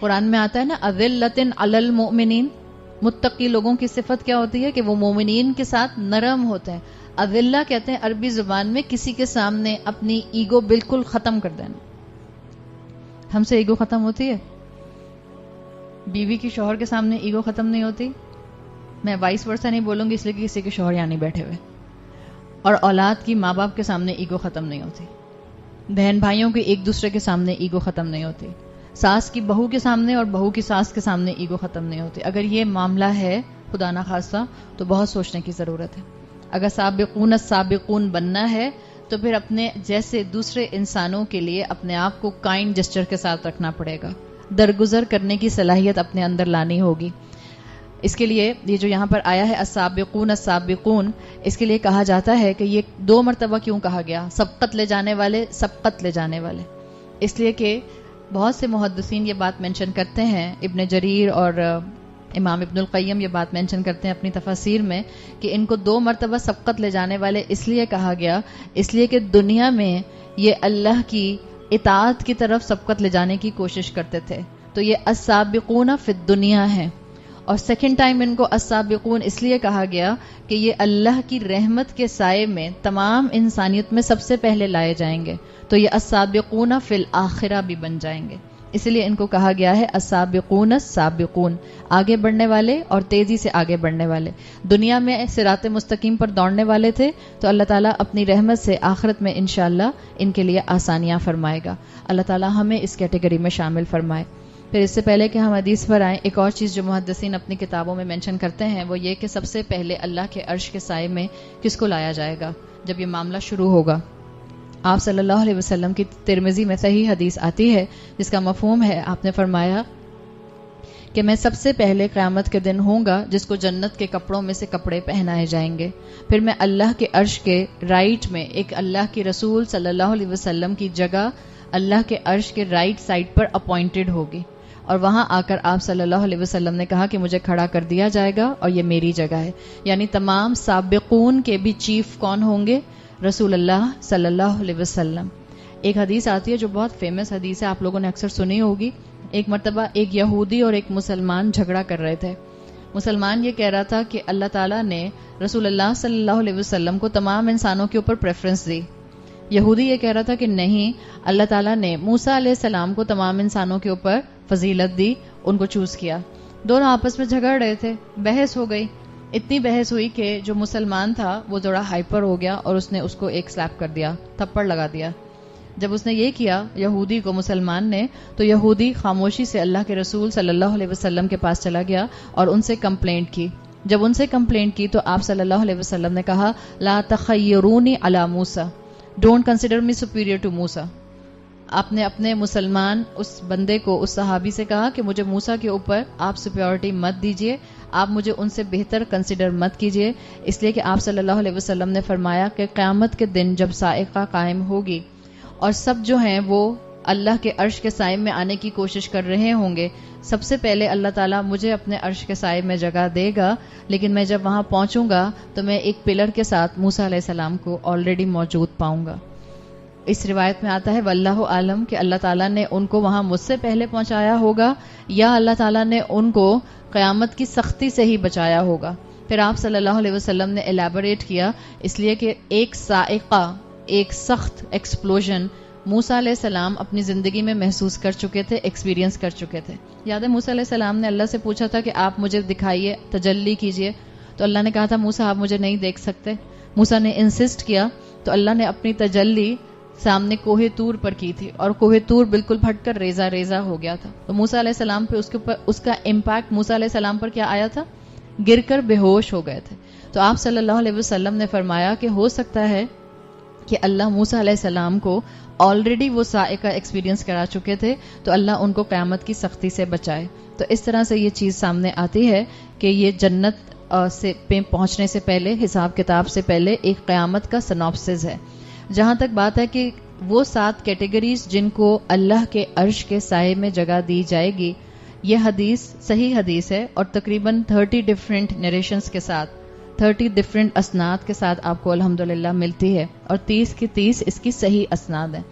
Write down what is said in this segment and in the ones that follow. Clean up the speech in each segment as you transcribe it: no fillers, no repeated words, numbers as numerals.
قرآن میں آتا ہے نا اذلۃ علی المؤمنین، متقی لوگوں کی صفت کیا ہوتی ہے کہ وہ مومنین کے ساتھ نرم ہوتے ہیں. اذلہ کہتے ہیں عربی زبان میں کسی کے سامنے اپنی ایگو بالکل ختم کر دینا. ہم سے ایگو ختم ہوتی ہے؟ بیوی کی شوہر کے سامنے ایگو ختم نہیں ہوتی. میں وائس ورسا نہیں بولوں گی اس لیے کہ کسی کے شوہر یہاں نہیں بیٹھے ہوئے. اور اولاد کی ماں باپ کے سامنے ایگو ختم نہیں ہوتی. بہن بھائیوں کی ایک دوسرے کے سامنے ایگو ختم نہیں ہوتی. ساس کی بہو کے سامنے اور بہو کی ساس کے سامنے ایگو ختم نہیں ہوتی. اگر یہ معاملہ ہے خدا نہ خواستہ تو بہت سوچنے کی ضرورت ہے. اگر سابقون السابقون بننا ہے تو پھر اپنے جیسے دوسرے انسانوں کے لیے اپنے آپ کو کائنڈ جسچر کے ساتھ رکھنا پڑے گا. درگزر کرنے کی صلاحیت اپنے اندر لانی ہوگی. اس کے لیے یہ جو یہاں پر آیا ہے السابقون السابقون، اس کے لیے کہا جاتا ہے کہ یہ 2 مرتبہ کیوں کہا گیا، سبقت لے جانے والے، سبقت لے جانے والے. اس لیے کہ بہت سے محدثین یہ بات مینشن کرتے ہیں، ابن جریر اور امام ابن القیم یہ بات مینشن کرتے ہیں اپنی تفاسیر میں کہ ان کو 2 مرتبہ سبقت لے جانے والے اس لیے کہا گیا، اس لیے کہ دنیا میں یہ اللہ کی اطاعت کی طرف سبقت لے جانے کی کوشش کرتے تھے. تو یہ السابقون فی الدنیا ہے. اور سیکنڈ ٹائم ان کو السابقون اس لیے کہا گیا کہ یہ اللہ کی رحمت کے سائے میں تمام انسانیت میں سب سے پہلے لائے جائیں گے. تو یہ السابقون فی الآخرہ بھی بن جائیں گے. اس لیے ان کو کہا گیا ہے السابقون السابقون، آگے بڑھنے والے اور تیزی سے آگے بڑھنے والے. دنیا میں صراط مستقیم پر دوڑنے والے تھے تو اللہ تعالیٰ اپنی رحمت سے آخرت میں انشاءاللہ ان کے لیے آسانیاں فرمائے گا. اللہ تعالیٰ ہمیں اس کیٹیگری میں شامل فرمائے. پھر اس سے پہلے کہ ہم حدیث پر آئیں، ایک اور چیز جو محدثین اپنی کتابوں میں مینشن کرتے ہیں وہ یہ کہ سب سے پہلے اللہ کے عرش کے سائے میں کس کو لایا جائے گا جب یہ معاملہ شروع ہوگا. آپ صلی اللہ علیہ وسلم کی ترمذی میں صحیح حدیث آتی ہے جس کا مفہوم ہے، آپ نے فرمایا کہ میں سب سے پہلے قیامت کے دن ہوں گا جس کو جنت کے کپڑوں میں سے کپڑے پہنائے جائیں گے. پھر میں اللہ کے عرش کے رائٹ میں ایک اللہ کے رسول صلی اللہ علیہ وسلم کی جگہ اللہ کے عرش کے رائٹ سائڈ پر اپوائنٹڈ ہوگی، اور وہاں آ کر آپ صلی اللہ علیہ وسلم نے کہا کہ مجھے کھڑا کر دیا جائے گا اور یہ میری جگہ ہے. یعنی تمام سابقون کے بھی چیف کون ہوں گے؟ رسول اللہ صلی اللہ علیہ وسلم. ایک حدیث آتی ہے جو بہت فیمس حدیث ہے، آپ لوگوں نے اکثر سنی ہوگی. ایک مرتبہ ایک یہودی اور ایک مسلمان جھگڑا کر رہے تھے. مسلمان یہ کہہ رہا تھا کہ اللہ تعالیٰ نے رسول اللہ صلی اللہ علیہ وسلم کو تمام انسانوں کے اوپر پریفرنس دی. یہودی یہ کہہ رہا تھا کہ نہیں، اللہ تعالیٰ نے موسیٰ علیہ السلام کو تمام انسانوں کے اوپر فضیلت دی، ان کو چوز کیا. دونوں آپس میں جھگڑ رہے تھے، بحث ہو گئی. اتنی بحث ہوئی کہ جو مسلمان تھا وہ تھوڑا ہائپر ہو گیا اور اس نے اس کو ایک سلیپ کر دیا، تھپڑ لگا دیا. جب اس نے یہ کیا یہودی کو مسلمان نے، تو یہودی خاموشی سے اللہ کے رسول صلی اللہ علیہ وسلم کے پاس چلا گیا اور ان سے کمپلینٹ کی. جب ان سے کمپلینٹ کی تو آپ صلی اللہ علیہ وسلم نے کہا لا تخیرونی علی Musa, don't consider me superior to Musa. آپ نے اپنے مسلمان اس بندے کو، اس صحابی سے کہا کہ مجھے موسیٰ کے اوپر آپ سپیورٹی مت دیجئے، آپ مجھے ان سے بہتر کنسیڈر مت کیجئے. اس لیے کہ آپ صلی اللہ علیہ وسلم نے فرمایا کہ قیامت کے دن جب صاعقہ قائم ہوگی اور سب جو ہیں وہ اللہ کے عرش کے سائے میں آنے کی کوشش کر رہے ہوں گے، سب سے پہلے اللہ تعالیٰ مجھے اپنے عرش کے سائے میں جگہ دے گا، لیکن میں جب وہاں پہنچوں گا تو میں ایک پلر کے ساتھ موسیٰ علیہ السلام کو آلریڈی موجود پاؤں گا. اس روایت میں آتا ہے واللہ عالم کہ اللہ تعالیٰ نے ان کو وہاں مجھ سے پہلے پہنچایا ہوگا یا اللہ تعالیٰ نے ان کو قیامت کی سختی سے ہی بچایا ہوگا. پھر آپ صلی اللہ علیہ وسلم نے الیبوریٹ کیا، اس لیے کہ ایک صاعقہ، ایک سخت ایکسپلوژن موسیٰ علیہ السلام اپنی زندگی میں محسوس کر چکے تھے، ایکسپیرینس کر چکے تھے. یاد ہے موسیٰ علیہ السلام نے اللہ سے پوچھا تھا کہ آپ مجھے دکھائیے، تجلی کیجیے، تو اللہ نے کہا تھا موسیٰ آپ مجھے نہیں دیکھ سکتے. موسیٰ نے انسسٹ کیا تو اللہ نے اپنی تجلی سامنے کوہ طور پر کی تھی اور کوہ طور بالکل پھٹ کر ریزہ ریزہ ہو گیا تھا. تو موسیٰ علیہ السلام پہ اس کے اوپر اس کا امپیکٹ موسیٰ علیہ السلام پر کیا آیا تھا؟ گر کر بے ہوش ہو گئے تھے. تو آپ صلی اللہ علیہ وسلم نے فرمایا کہ ہو سکتا ہے کہ اللہ موسیٰ علیہ السلام کو آلریڈی وہ صاعقہ ایکسپیرینس کرا چکے تھے تو اللہ ان کو قیامت کی سختی سے بچائے. تو اس طرح سے یہ چیز سامنے آتی ہے کہ یہ جنت سے پہنچنے سے پہلے، حساب کتاب سے پہلے ایک قیامت کا سناپسس ہے. جہاں تک بات ہے کہ وہ 7 کیٹیگریز جن کو اللہ کے عرش کے سائے میں جگہ دی جائے گی، یہ حدیث صحیح حدیث ہے اور تقریباً 30 ڈفرینٹ نریشنز کے ساتھ، 30 ڈفرینٹ اسناد کے ساتھ آپ کو الحمدللہ ملتی ہے، اور 30 کی 30 اس کی صحیح اسناد ہیں.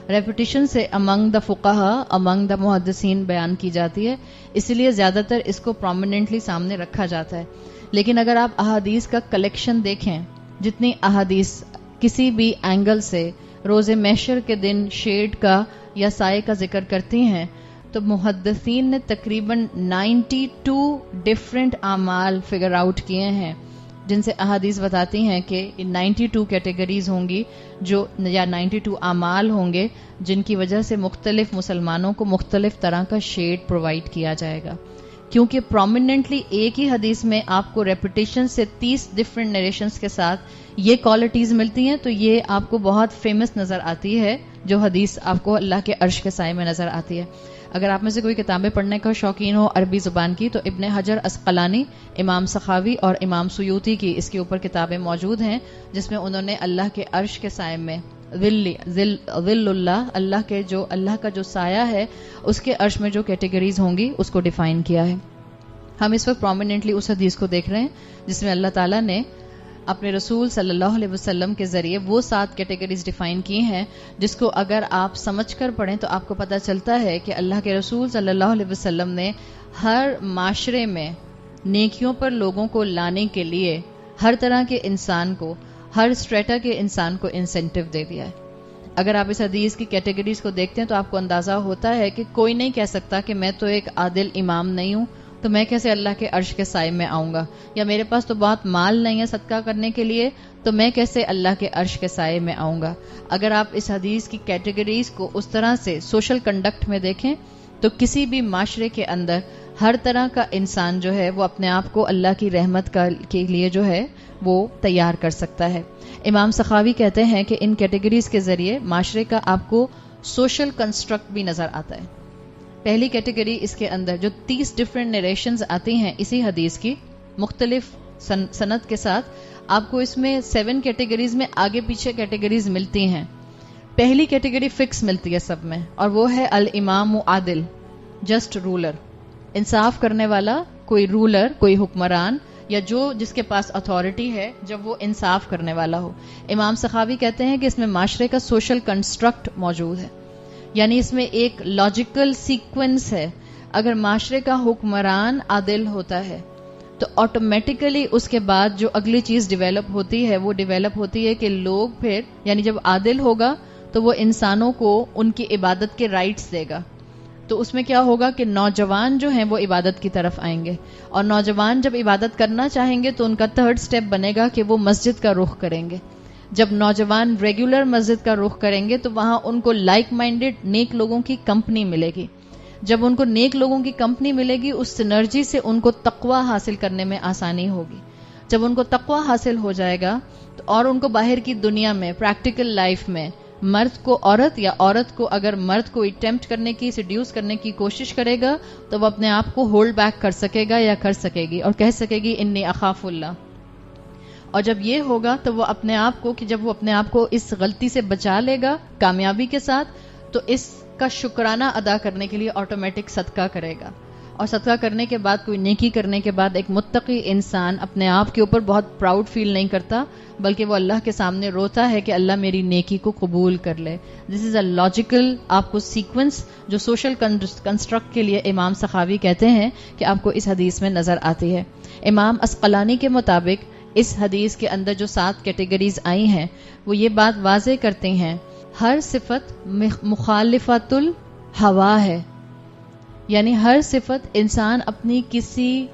ریپیٹیشن سے امنگ دا فقہا، امنگ دا محدثین بیان کی جاتی ہے، اسی لیے زیادہ تر اس کو پرومیننٹلی سامنے رکھا جاتا ہے. لیکن اگر آپ احادیث کا کلیکشن دیکھیں، جتنی احادیث کسی بھی اینگل سے روز محشر کے دن شیڈ کا یا سائے کا ذکر کرتی ہیں، تو محدثین نے تقریباً 92 ڈفرینٹ اعمال فگر آؤٹ کیے ہیں، جن سے احادیث بتاتی ہیں کہ 92 کیٹیگریز ہوں گی جو یا 92 اعمال ہوں گے جن کی وجہ سے مختلف مسلمانوں کو مختلف طرح کا شیڈ پرووائڈ کیا جائے گا. کیونکہ پرومیننٹلی ایک ہی حدیث میں آپ کو ریپیٹیشن سے 30 ڈفرینٹ نریشنز کے ساتھ یہ کوالٹیز ملتی ہیں، تو یہ آپ کو بہت فیمس نظر آتی ہے جو حدیث آپ کو اللہ کے عرش کے سائے میں نظر آتی ہے. اگر آپ میں سے کوئی کتابیں پڑھنے کا شوقین ہو عربی زبان کی، تو ابن حجر اسقلانی، امام سخاوی اور امام سیوطی کی اس کے اوپر کتابیں موجود ہیں، جس میں انہوں نے اللہ کے عرش کے سائے میں ظل اللہ کا جو سایہ ہے اس کے عرش میں جو کیٹیگریز ہوں گی اس کو ڈیفائن کیا ہے. ہم اس وقت پرومیننٹلی اس حدیث کو دیکھ رہے ہیں جس میں اللہ تعالیٰ نے اپنے رسول صلی اللہ علیہ وسلم کے ذریعے وہ 7 کیٹیگریز ڈیفائن کی ہیں، جس کو اگر آپ سمجھ کر پڑھیں تو آپ کو پتہ چلتا ہے کہ اللہ کے رسول صلی اللہ علیہ وسلم نے ہر معاشرے میں نیکیوں پر لوگوں کو لانے کے لیے ہر طرح کے انسان کو، ہر اسٹریٹا کے انسان کو انسینٹو دے دیا ہے. اگر آپ اس حدیث کی کیٹیگریز کو دیکھتے ہیں تو آپ کو اندازہ ہوتا ہے کہ کوئی نہیں کہہ سکتا کہ میں تو ایک عادل امام نہیں ہوں تو میں کیسے اللہ کے عرش کے سائے میں آؤں گا، یا میرے پاس تو بہت مال نہیں ہے صدقہ کرنے کے لیے تو میں کیسے اللہ کے عرش کے سائے میں آؤں گا. اگر آپ اس حدیث کی کیٹیگریز کو اس طرح سے سوشل کنڈکٹ میں دیکھیں تو کسی بھی معاشرے کے اندر ہر طرح کا انسان جو ہے وہ اپنے آپ کو اللہ کی رحمت کے لیے جو ہے وہ تیار کر سکتا ہے. امام سخاوی کہتے ہیں کہ ان کیٹیگریز کے ذریعے معاشرے کا آپ کو سوشل کنسٹرکٹ بھی نظر آتا ہے. پہلی کیٹیگری اس کے اندر جو 30 ڈفرینٹ نریشنز آتی ہیں اسی حدیث کی مختلف سند کے ساتھ، آپ کو اس میں 7 کیٹیگریز میں آگے پیچھے کیٹیگریز ملتی ہیں. پہلی کیٹیگری فکس ملتی ہے سب میں، اور وہ ہے الامام عادل، جسٹ رولر، انصاف کرنے والا کوئی رولر، کوئی حکمران یا جس کے پاس اتھارٹی ہے جب وہ انصاف کرنے والا ہو. امام سخاوی کہتے ہیں کہ اس میں معاشرے کا سوشل کنسٹرکٹ موجود ہے، یعنی اس میں ایک لاجیکل سیکوینس ہے. اگر معاشرے کا حکمران عادل ہوتا ہے تو آٹومیٹیکلی اس کے بعد جو اگلی چیز ڈیولپ ہوتی ہے وہ ڈیولپ ہوتی ہے کہ لوگ پھر، یعنی جب عادل ہوگا تو وہ انسانوں کو ان کی عبادت کے رائٹس دے گا. تو اس میں کیا ہوگا کہ نوجوان جو ہیں وہ عبادت کی طرف آئیں گے، اور نوجوان جب عبادت کرنا چاہیں گے تو ان کا 3rd سٹیپ بنے گا کہ وہ مسجد کا رخ کریں گے. جب نوجوان ریگولر مسجد کا رخ کریں گے تو وہاں ان کو لائک مائنڈڈ نیک لوگوں کی کمپنی ملے گی. جب ان کو نیک لوگوں کی کمپنی ملے گی اس سنرجی سے ان کو تقوی حاصل کرنے میں آسانی ہوگی. جب ان کو تقوی حاصل ہو جائے گا تو اور ان کو باہر کی دنیا میں پریکٹیکل لائف میں مرد کو عورت یا عورت کو اگر مرد کو اٹیمپٹ کرنے کی، سیڈیوس کرنے کی کوشش کرے گا تو وہ اپنے آپ کو ہولڈ بیک کر سکے گا یا کر سکے گی اور کہہ سکے گی انی اخاف اللہ. اور جب یہ ہوگا تو وہ اپنے آپ کو، کہ جب وہ اپنے آپ کو اس غلطی سے بچا لے گا کامیابی کے ساتھ، تو اس کا شکرانہ ادا کرنے کے لیے آٹومیٹک صدقہ کرے گا. اور صدقہ کرنے کے بعد، کوئی نیکی کرنے کے بعد ایک متقی انسان اپنے آپ کے اوپر بہت پراؤڈ فیل نہیں کرتا، بلکہ وہ اللہ کے سامنے روتا ہے کہ اللہ میری نیکی کو قبول کر لے. دس از اے لاجیکل آپ کو سیکوینس جو سوشل کنسٹرکٹ کے لیے امام سخاوی کہتے ہیں کہ آپ کو اس حدیث میں نظر آتی ہے. امام اسقلانی کے مطابق اس حدیث کے اندر جو 7 کیٹیگریز آئی ہیں وہ یہ بات واضح کرتے ہیں، ہر صفت مخالفت الہوا ہے، یعنی ہر صفت انسان اپنی کسی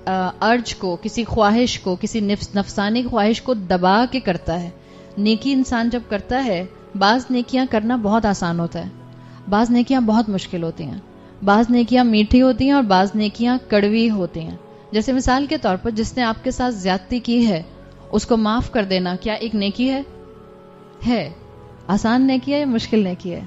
ارج کو، کسی خواہش کو، کسی نفسانی خواہش کو دبا کے کرتا ہے. نیکی انسان جب کرتا ہے، بعض نیکیاں کرنا بہت آسان ہوتا ہے، بعض نیکیاں بہت مشکل ہوتی ہیں، بعض نیکیاں میٹھی ہوتی ہیں اور بعض نیکیاں کڑوی ہوتی ہیں. جیسے مثال کے طور پر جس نے آپ کے ساتھ زیادتی کی ہے اس کو معاف کر دینا کیا ایک نیکی ہے؟ آسان نیکی ہے یا مشکل نیکی ہے؟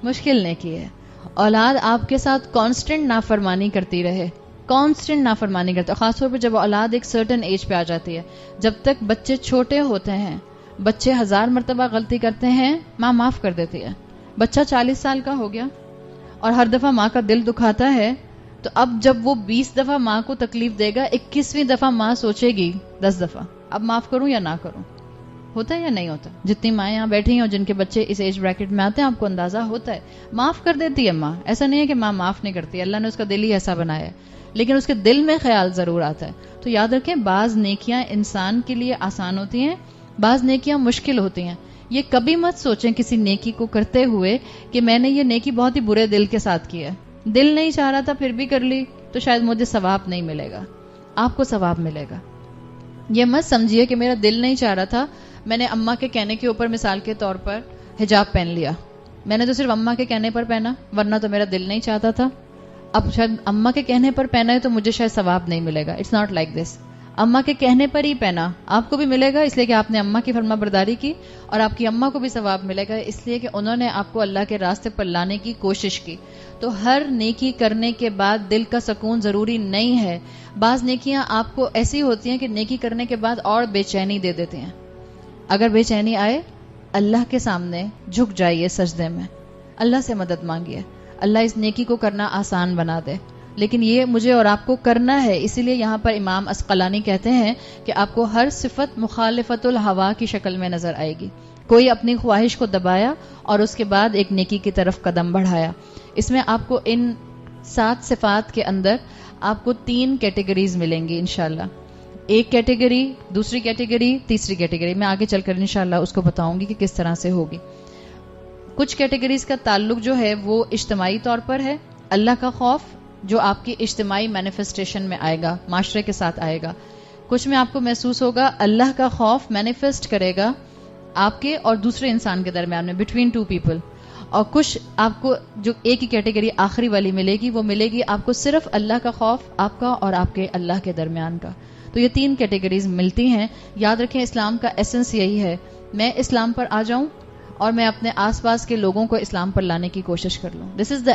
مشکل نیکی ہے. اولاد آپ کے ساتھ کانسٹنٹ نافرمانی کرتی رہے، کانسٹنٹ نافرمانی کرتے، خاص طور پر جب اولاد ایک سرٹن ایج پہ آ جاتی ہے. جب تک بچے چھوٹے ہوتے ہیں، بچے 1000 مرتبہ غلطی کرتے ہیں، ماں معاف کر دیتی ہے. بچہ 40 سال کا ہو گیا اور ہر دفعہ ماں کا دل دکھاتا ہے، تو اب جب وہ 20 دفعہ ماں کو تکلیف دے گا، 21ویں دفعہ ماں سوچے گی 10 دفعہ اب معاف کروں یا نہ کروں. ہوتا ہے یا نہیں ہوتا؟ جتنی مائیں یہاں بیٹھی ہیں اور جن کے بچے اس ایج بریکٹ میں آتے ہیں آپ کو اندازہ ہوتا ہے. معاف کر دیتی ہے ماں، ایسا نہیں ہے کہ ماں معاف نہیں کرتی، اللہ نے اس کا دل ہی ایسا بنایا ہے، لیکن اس کے دل میں خیال ضرور آتا ہے. تو یاد رکھیں بعض نیکیاں انسان کے لیے آسان ہوتی ہیں، بعض نیکیاں مشکل ہوتی ہیں. یہ کبھی مت سوچیں کسی نیکی کو کرتے ہوئے کہ میں نے یہ نیکی بہت ہی برے دل کے ساتھ کی ہے، دل نہیں چاہ رہا تھا پھر بھی کر لی تو شاید مجھے ثواب نہیں ملے گا. آپ کو ثواب ملے گا. یہ مت سمجھیے کہ میرا دل نہیں چاہ رہا تھا، میں نے اماں کے کہنے کے اوپر مثال کے طور پر حجاب پہن لیا، میں نے تو صرف اماں کے کہنے پر پہنا ورنہ تو میرا دل نہیں چاہتا تھا، اب شاید اماں کے کہنے پر پہنا ہے تو مجھے شاید ثواب نہیں ملے گا. It's not like this. اماں کے کہنے پر ہی پہنا، آپ کو بھی ملے گا اس لیے کہ آپ نے اماں کی فرما برداری کی، اور آپ کی اماں کو بھی ثواب ملے گا اس لیے کہ انہوں نے آپ کو اللہ کے راستے پر لانے کی کوشش کی. تو ہر نیکی کرنے کے بعد دل کا سکون ضروری نہیں ہے. بعض نیکیاں آپ کو ایسی ہوتی ہیں کہ نیکی کرنے کے بعد اور بے چینی دے دیتی ہیں. اگر بے چینی آئے اللہ کے سامنے جھک جائیے سجدے میں، اللہ سے مدد مانگیے، اللہ اس نیکی کو کرنا آسان بنا دے. لیکن یہ مجھے اور آپ کو کرنا ہے، اسی لیے یہاں پر امام عسقلانی کہتے ہیں کہ آپ کو ہر صفت مخالفت الہوا کی شکل میں نظر آئے گی. کوئی اپنی خواہش کو دبایا اور اس کے بعد ایک نیکی کی طرف قدم بڑھایا. اس میں آپ کو ان 7 صفات کے اندر آپ کو 3 کیٹیگریز ملیں گی انشاءاللہ. ایک کیٹیگری، دوسری کیٹیگری، تیسری کیٹیگری. میں آگے چل کر انشاءاللہ اس کو بتاؤں گی کہ کس طرح سے ہوگی. کچھ کیٹیگریز کا تعلق جو ہے وہ اجتماعی طور پر ہے. اللہ کا خوف جو آپ کی اجتماعی مینیفیسٹیشن میں آئے گا، معاشرے کے ساتھ آئے گا. کچھ میں آپ کو محسوس ہوگا اللہ کا خوف مینیفیسٹ کرے گا آپ کے اور دوسرے انسان کے درمیان میں، بٹوین 2 پیپل. اور کچھ آپ کو جو ایک ہی کیٹیگری آخری والی ملے گی، وہ ملے گی آپ کو صرف اللہ کا خوف آپ کا اور آپ کے اللہ کے درمیان کا. تو یہ 3 کیٹیگریز ملتی ہیں. یاد رکھیں اسلام کا ایسنس یہی ہے، میں اسلام پر آ جاؤں اور میں اپنے آس پاس کے لوگوں کو اسلام پر لانے کی کوشش کر لوں. دس از دا